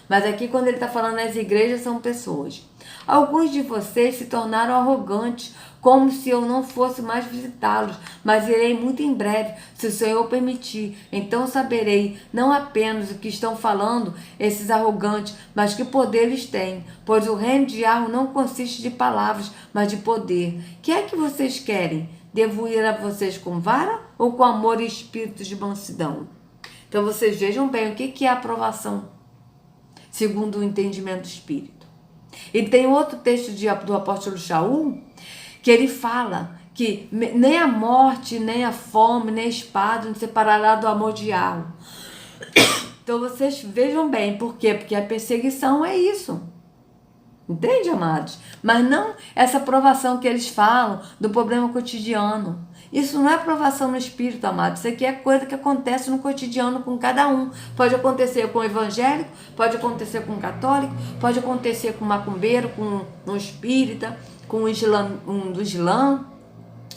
Speaker 1: Mas aqui, quando ele está falando as igrejas, são pessoas. Alguns de vocês se tornaram arrogantes, como se eu não fosse mais visitá-los, mas irei muito em breve, se o Senhor permitir. Então saberei não apenas o que estão falando esses arrogantes, mas que poder eles têm, pois o reino de Yahweh não consiste de palavras, mas de poder. Que é que vocês querem? Devo ir a vocês com vara ou com amor e espírito de mansidão? Então vocês vejam bem o que é aprovação, segundo o entendimento do Espírito. E tem outro texto do apóstolo Shaul, que ele fala que nem a morte, nem a fome, nem a espada nos separará do amor de Yahweh. Então vocês vejam bem, por quê? Porque a perseguição é isso. Entende, amados? Mas não essa provação que eles falam do problema cotidiano. Isso não é provação no espírito, amados. Isso aqui é coisa que acontece no cotidiano com cada um. Pode acontecer com o evangélico, pode acontecer com o católico, pode acontecer com o macumbeiro, com um espírita, com um do Islã,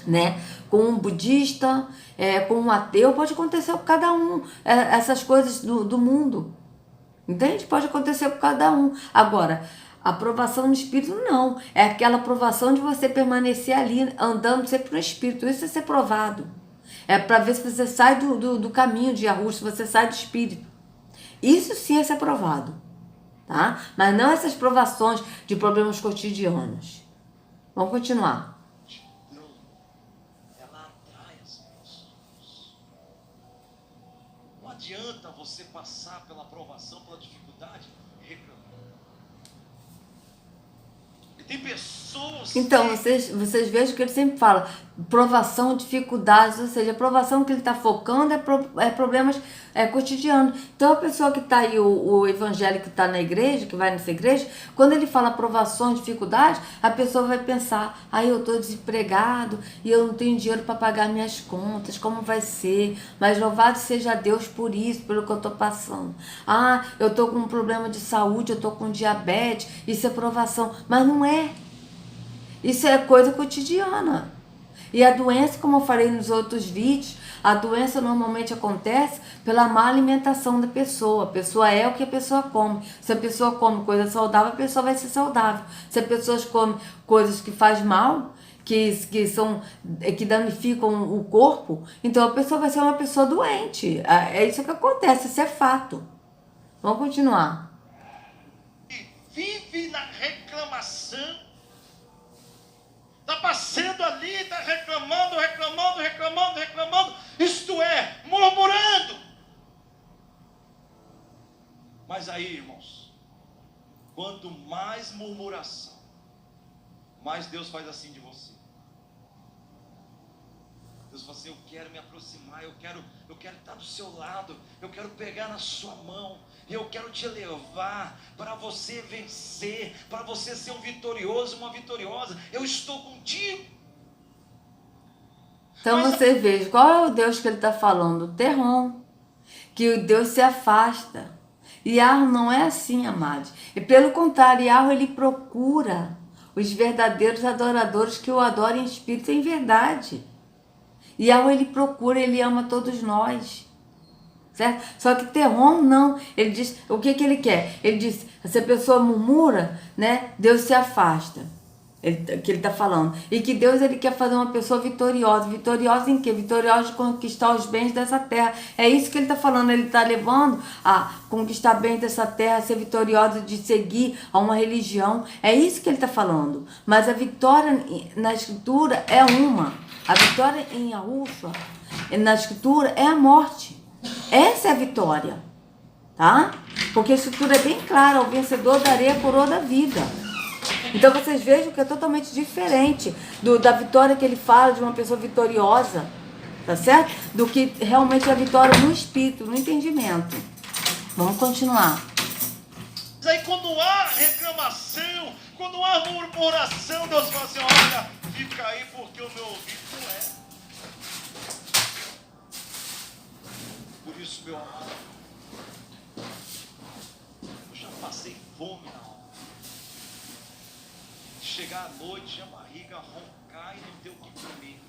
Speaker 1: né? Com um budista, com um ateu. Pode acontecer com cada um. Essas coisas do mundo. Entende? Pode acontecer com cada um. Agora, a aprovação no Espírito não. É aquela aprovação de você permanecer ali, andando sempre no Espírito. Isso é ser provado. É para ver se você sai do caminho de Yahushua, se você sai do Espírito. Isso sim é ser provado. Tá? Mas não essas provações de problemas cotidianos. Vamos continuar.
Speaker 2: Ela atrai as pessoas. adianta você passar pela provação, pela dificuldade, reclamando. E tem pessoas
Speaker 1: Então,
Speaker 2: que...
Speaker 1: vocês vejam que ele sempre fala provação, dificuldades, ou seja, a provação que ele está focando é problemas cotidianos. Então, a pessoa que está aí, o evangélico que está na igreja, que vai nessa igreja, quando ele fala provação, dificuldades, a pessoa vai pensar, eu estou desempregado e eu não tenho dinheiro para pagar minhas contas, como vai ser? Mas louvado seja Deus por isso, pelo que eu estou passando. Eu estou com um problema de saúde, eu estou com diabetes, isso é provação. Mas não é. Isso é coisa cotidiana. E a doença, como eu falei nos outros vídeos, a doença normalmente acontece pela má alimentação da pessoa. A pessoa é o que a pessoa come. Se a pessoa come coisa saudável, a pessoa vai ser saudável. Se a pessoa come coisas que faz mal, que danificam o corpo, então a pessoa vai ser uma pessoa doente. É isso que acontece, isso é fato. Vamos continuar.
Speaker 2: Vive na reclamação. Está passando ali, está reclamando, isto é, murmurando. Mas aí, irmãos, quanto mais murmuração, mais Deus faz assim de você. Deus fala assim, eu quero me aproximar, eu quero estar do seu lado, eu quero pegar na sua mão, eu quero te levar para você vencer, para você ser um vitorioso, uma vitoriosa. Eu estou contigo.
Speaker 1: Então você veja, qual é o Deus que ele está falando? O Terrom, que o Deus se afasta. Yahweh não é assim, amados. E pelo contrário, Yahweh ele procura os verdadeiros adoradores que o adorem em espírito e em verdade. Yahweh ele procura, ele ama todos nós. Certo? Só que Terrom não, ele diz, o que ele quer? Ele diz, se a pessoa murmura, né, Deus se afasta, que ele está falando, e que Deus ele quer fazer uma pessoa vitoriosa em quê? Vitoriosa de conquistar os bens dessa terra, é isso que ele está falando, ele está levando a conquistar bens dessa terra, a ser vitoriosa de seguir a uma religião, é isso que ele está falando, mas a vitória na escritura é uma, a vitória em Yahushua, na escritura é a morte. Essa é a vitória, tá? Porque a escritura é bem clara, ao vencedor darei a coroa da vida. Então vocês vejam que é totalmente diferente da vitória que ele fala de uma pessoa vitoriosa, tá certo? Do que realmente é a vitória no espírito, no entendimento. Vamos continuar.
Speaker 2: Aí quando há reclamação, quando há murmuração, Deus fala assim, olha, fica aí porque o meu ouvido não é. Por isso, meu amado, eu já passei fome na hora. Chegar à noite, a barriga roncar e não ter o que comer.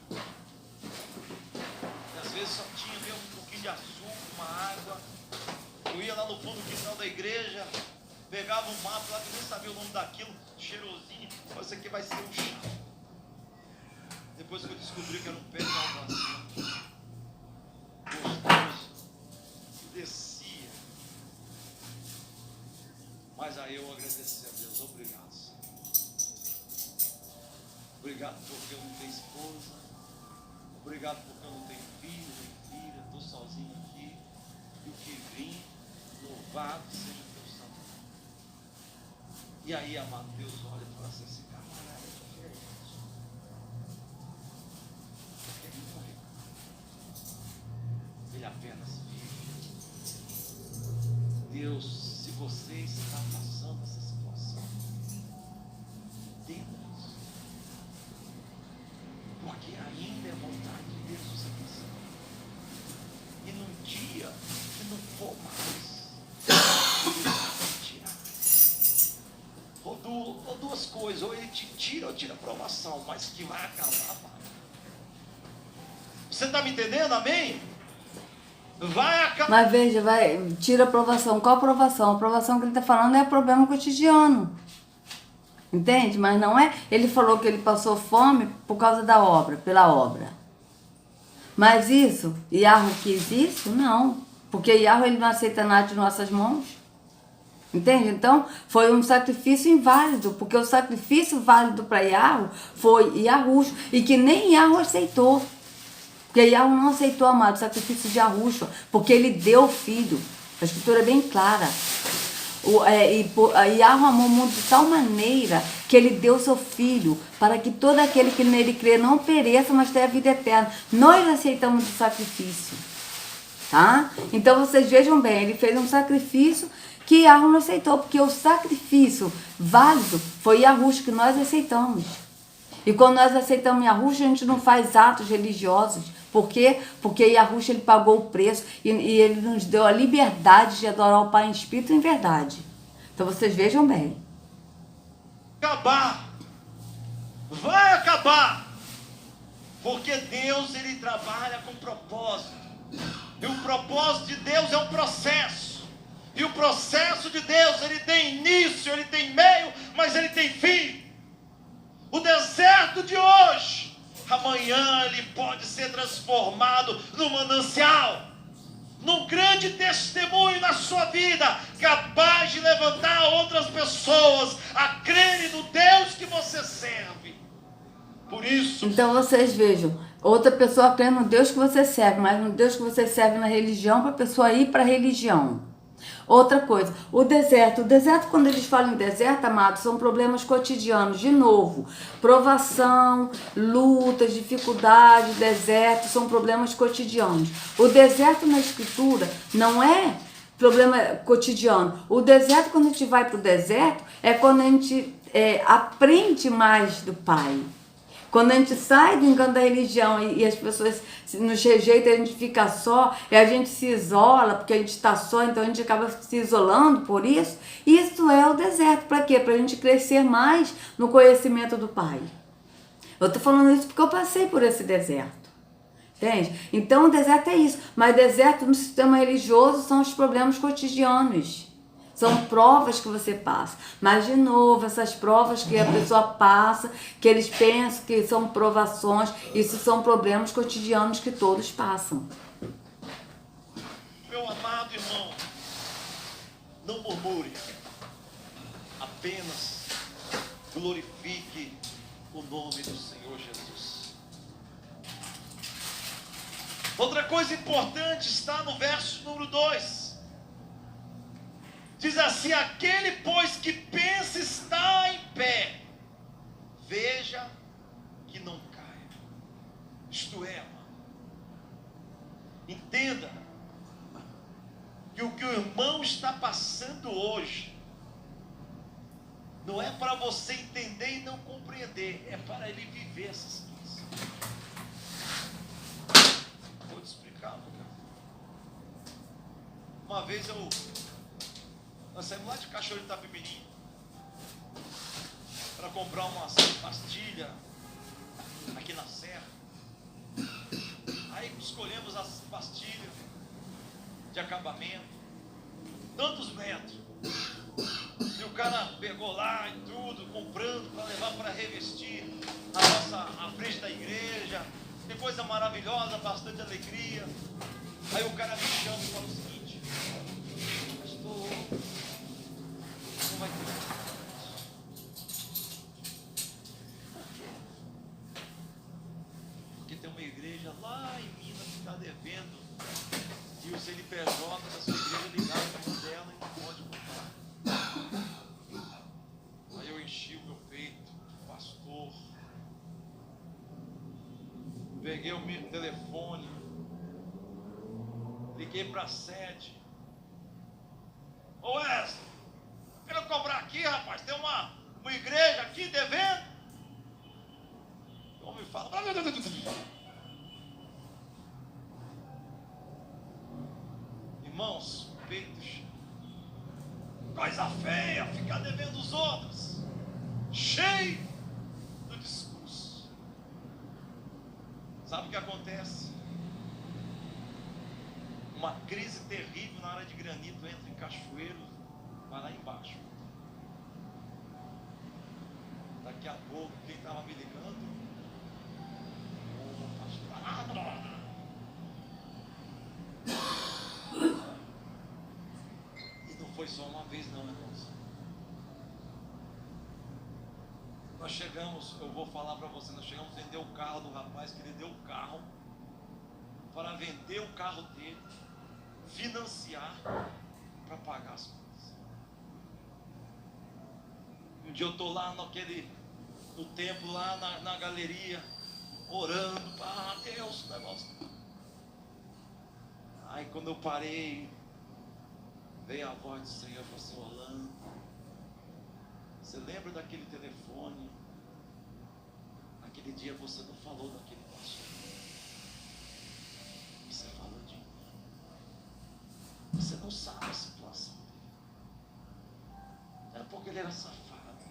Speaker 2: E às vezes só tinha mesmo um pouquinho de açúcar, uma água. Eu ia lá no fundo do quintal da igreja, pegava um mato lá que eu nem sabia o nome daquilo, cheirosinho. Isso aqui vai ser um chá. Depois que eu descobri que era um pé de alface. Gostoso. Descia. Mas aí eu agradeci a Deus. Obrigado, Senhor. Obrigado porque eu não tenho esposa. Obrigado porque eu não tenho filho, nem filha. Estou sozinho aqui. E o que vim, louvado seja o teu santo nome. E aí, amado Deus, olha e fala assim, esse camarada é diferente. Porque ele não reclama. Ele apenas vive. Deus, se você está passando essa situação, entenda isso. Porque ainda é vontade de Deus você passar. E num dia que não for mais, Ele vai te tirar. Ou duas coisas, ou Ele te tira ou tira a provação, mas que vai acabar, vai. Você está me entendendo? Amém? Vai acabar.
Speaker 1: Mas veja, tira a aprovação. Qual a aprovação? A aprovação que ele está falando é problema cotidiano. Entende? Mas não é... Ele falou que ele passou fome por causa da obra, pela obra. Mas isso, Yahweh quis isso? Não. Porque Yahweh ele não aceita nada de nossas mãos. Entende? Então, foi um sacrifício inválido. Porque o sacrifício válido para Yahweh foi Yahushua. E que nem Yahweh aceitou. Porque Yahweh não aceitou, amado, o sacrifício de Yahushua, porque ele deu o filho. A escritura é bem clara. Yahweh amou o mundo de tal maneira que ele deu seu filho para que todo aquele que nele crê não pereça, mas tenha a vida eterna. Nós aceitamos o sacrifício, tá? Então vocês vejam bem, ele fez um sacrifício que Yahweh não aceitou, porque o sacrifício válido foi Yahushua que nós aceitamos. E quando nós aceitamos Yahushua, a gente não faz atos religiosos. Por quê? Porque Yahushua ele pagou o preço e ele nos deu a liberdade de adorar o Pai em espírito e em verdade. Então vocês vejam bem.
Speaker 2: Acabar. Vai acabar. Porque Deus ele trabalha com propósito. E o propósito de Deus é um processo. E o processo de Deus ele tem início, ele tem meio, mas ele tem fim. O deserto de hoje, amanhã ele pode ser transformado num manancial, num grande testemunho na sua vida, capaz de levantar outras pessoas a crerem no Deus que você serve. Por isso...
Speaker 1: Então vocês vejam, outra pessoa crê no Deus que você serve, mas no Deus que você serve na religião, para a pessoa ir para a religião. Outra coisa, o deserto, quando eles falam em deserto, amados, são problemas cotidianos, de novo, provação, lutas, dificuldades, deserto, são problemas cotidianos. O deserto na escritura não é problema cotidiano. O deserto, quando a gente vai para o deserto, é quando a gente aprende mais do Pai. Quando a gente sai do engano da religião e as pessoas nos rejeitam, a gente fica só, e a gente se isola, porque a gente está só, então a gente acaba se isolando por isso. Isso é o deserto. Para quê? Para a gente crescer mais no conhecimento do Pai. Eu estou falando isso porque eu passei por esse deserto. Entende? Então o deserto é isso. Mas deserto no sistema religioso são os problemas cotidianos. São provas que você passa. Mas, de novo, essas provas que a pessoa passa, que eles pensam que são provações, isso são problemas cotidianos que todos passam.
Speaker 2: Meu amado irmão, não murmure. Apenas glorifique o nome do Senhor Jesus. Outra coisa importante está no verso número 2. Diz assim: aquele, pois, que pensa estar em pé, veja que não caia. Isto é, entenda que o irmão está passando hoje não é para você entender e não compreender, é para ele viver essa situação. Vou te explicar, meu. Uma vez nós saímos lá de Cachoeiro de Itapemirim para comprar umas pastilhas aqui na Serra. Aí escolhemos as pastilhas de acabamento, tantos metros. E o cara pegou lá e tudo, comprando para levar para revestir a frente da igreja. Que coisa maravilhosa, bastante alegria. Aí o cara me chama e fala o seguinte: pastor, não vai ter. Porque tem uma igreja lá em Minas que está devendo, e o CNPJ da sua igreja ligado para o dela e não pode comprar. Aí eu enchi o meu peito, pastor, peguei o meu telefone, liguei para a sede. Ô Wesley, quero cobrar aqui, rapaz, tem uma igreja aqui devendo. O homem fala: irmãos, peitos, coisa feia, ficar devendo os outros, cheio do discurso. Sabe o que acontece? Uma crise terrível na área de granito entra em Cachoeiro, vai lá embaixo. Daqui a pouco, quem estava me ligando? O pastor. E não foi só uma vez não, irmãos. Nós chegamos, eu vou falar para você, nós chegamos a vender o carro do rapaz, que ele deu o carro para vender o carro dele, financiar para pagar as coisas. Um dia eu estou lá no templo, lá na galeria, orando, Deus, o negócio. Aí quando eu parei, veio a voz do Senhor e falou assim: Orlando, você lembra daquele telefone? Naquele dia você não falou daquele pastor, você falou de mim. Você não sabe a situação dele. Era porque ele era safado,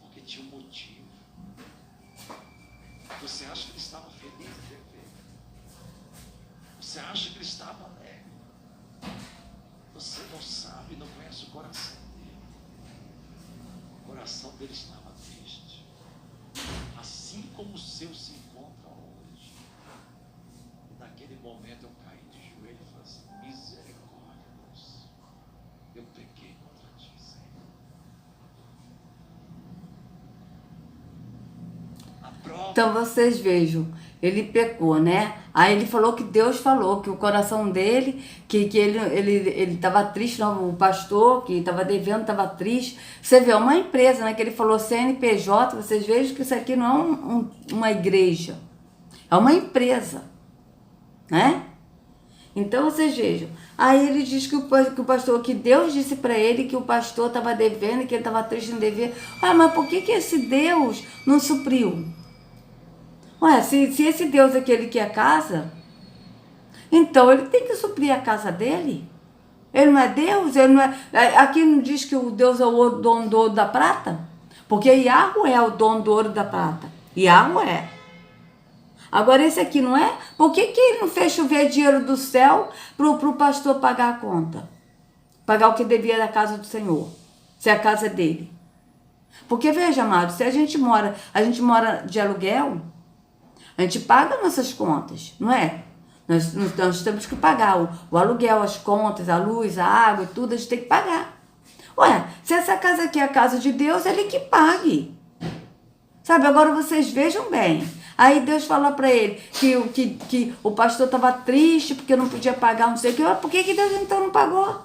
Speaker 2: porque tinha um motivo. Você acha que ele estava feliz em ter feito? Você acha que ele estava alegre? Você não sabe, não conhece o coração dele. O coração dele estava triste, assim como o seu se encontra hoje. E naquele momento eu caí de joelho e falei assim: misericórdia, Deus, eu pequei contra ti, Senhor.
Speaker 1: Então vocês vejam, ele pecou, né? Aí ele falou que Deus falou que o coração dele, que ele estava triste, não, o pastor que estava devendo estava triste. Você vê, uma empresa, né? Que ele falou CNPJ, vocês vejam que isso aqui não é uma igreja, é uma empresa, né? Então vocês vejam, aí ele diz que o pastor, que Deus disse para ele que o pastor estava devendo, que ele estava triste em dever. Mas por que esse Deus não supriu? Ué, se esse Deus é aquele que é casa, então ele tem que suprir a casa dele. Ele não é Deus? Ele não é, aqui não diz que o Deus é o dono do ouro da prata? Porque Yahweh é o dono do ouro da prata. Yahweh. Agora esse aqui não é? Por que ele não fez chover dinheiro do céu pro pastor pagar a conta? Pagar o que devia da casa do Senhor, se é a casa dele. Porque veja, amado, se a gente mora de aluguel, a gente paga nossas contas, não é? Nós temos que pagar o aluguel, as contas, a luz, a água e tudo, a gente tem que pagar. Ué, se essa casa aqui é a casa de Deus, ele que pague. Sabe, agora vocês vejam bem. Aí Deus falou para ele que o pastor estava triste porque não podia pagar, não sei o que. Por que Deus então não pagou?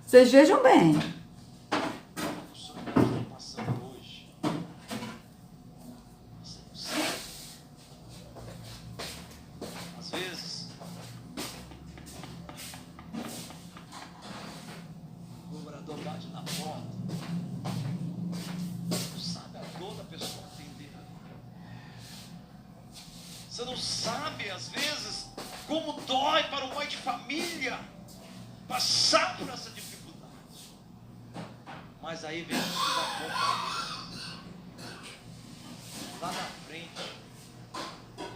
Speaker 1: Vocês vejam bem.
Speaker 2: Você não sabe, às vezes, como dói para o pai de família passar por essa dificuldade. Mas aí vem o compromisso. Lá na frente,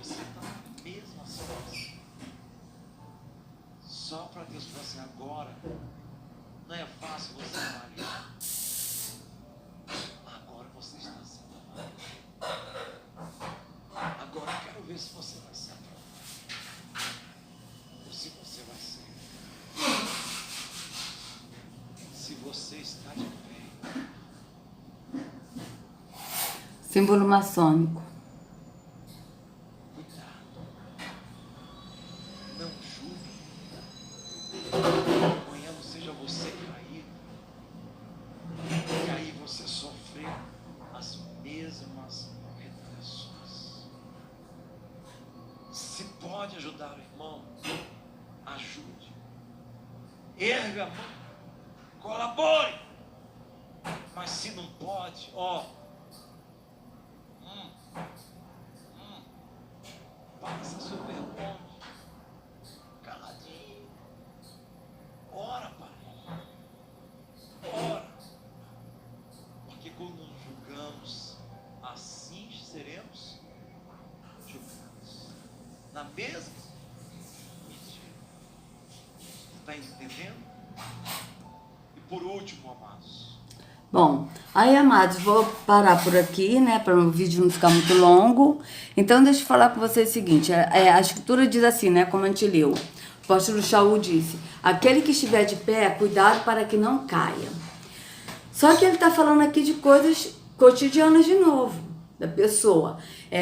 Speaker 2: você está na mesma situação. Só para Deus falar assim: agora não é fácil você avaliar. Agora você está sendo avaliado. Agora eu quero ver se você vai ser aprovado, ou se você vai ser, se você está de pé.
Speaker 1: Símbolo maçônico.
Speaker 2: Cuidado, não julgue. Amanhã não seja você cair, e aí você sofrer as mesmas retaliações. Se pode ajudar o irmão, ajude. Erga a mão, colabore. Mas se não pode, passa seu vergonha, caladinho. Ora, Pai. Ora. Porque quando nos julgamos, assim seremos julgados. Na mesma medida. Está entendendo? E por último, amados.
Speaker 1: Bom, aí, amados, vou parar por aqui, né, para o vídeo não ficar muito longo. Então, deixa eu falar com vocês o seguinte, a escritura diz assim, né, como a gente leu. O apóstolo Shaul disse: aquele que estiver de pé, cuidado para que não caia. Só que ele está falando aqui de coisas cotidianas de novo. da pessoa.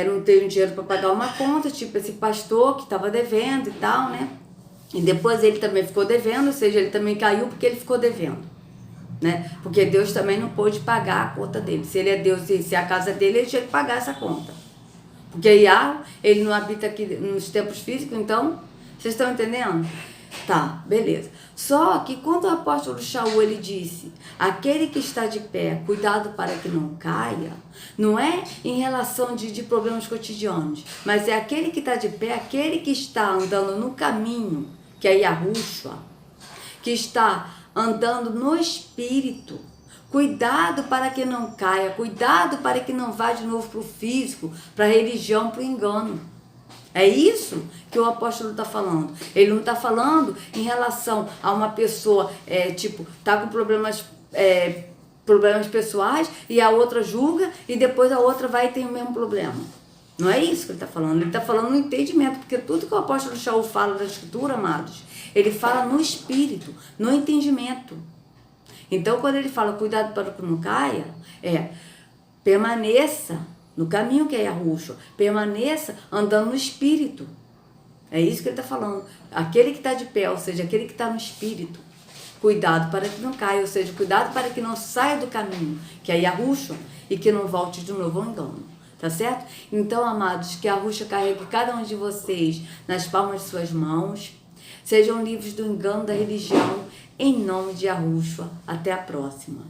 Speaker 1: Não ter um dinheiro para pagar uma conta, tipo esse pastor que estava devendo e tal, né? E depois ele também ficou devendo, ou seja, ele também caiu porque ele ficou devendo, né? Porque Deus também não pôde pagar a conta dele. Se ele é Deus e se é a casa dele, ele tinha que pagar essa conta. Porque Yahweh, ele não habita aqui nos tempos físicos, então, vocês estão entendendo? Tá, beleza. Só que quando o apóstolo Shaul, ele disse, aquele que está de pé, cuidado para que não caia, não é em relação de problemas cotidianos, mas é aquele que está de pé, aquele que está andando no caminho, que é Yahushua, que está andando no espírito. Cuidado para que não caia, cuidado para que não vá de novo para o físico, para a religião, para o engano. É isso que o apóstolo está falando. Ele não está falando em relação a uma pessoa, tá com problemas pessoais e a outra julga e depois a outra vai e tem o mesmo problema. Não é isso que ele está falando. Ele está falando no entendimento, porque tudo que o apóstolo Shaul fala da escritura, amados, ele fala no espírito, no entendimento. Então, quando ele fala cuidado para que não caia, permaneça no caminho que é Yahushua, permaneça andando no espírito. É isso que ele está falando. Aquele que está de pé, ou seja, aquele que está no espírito, cuidado para que não caia, ou seja, cuidado para que não saia do caminho, que é Yahushua, e que não volte de novo ao engano. Tá certo? Então, amados, que Yahushua carregue cada um de vocês nas palmas de suas mãos, sejam livres do engano da religião, em nome de Yahushua. Até a próxima.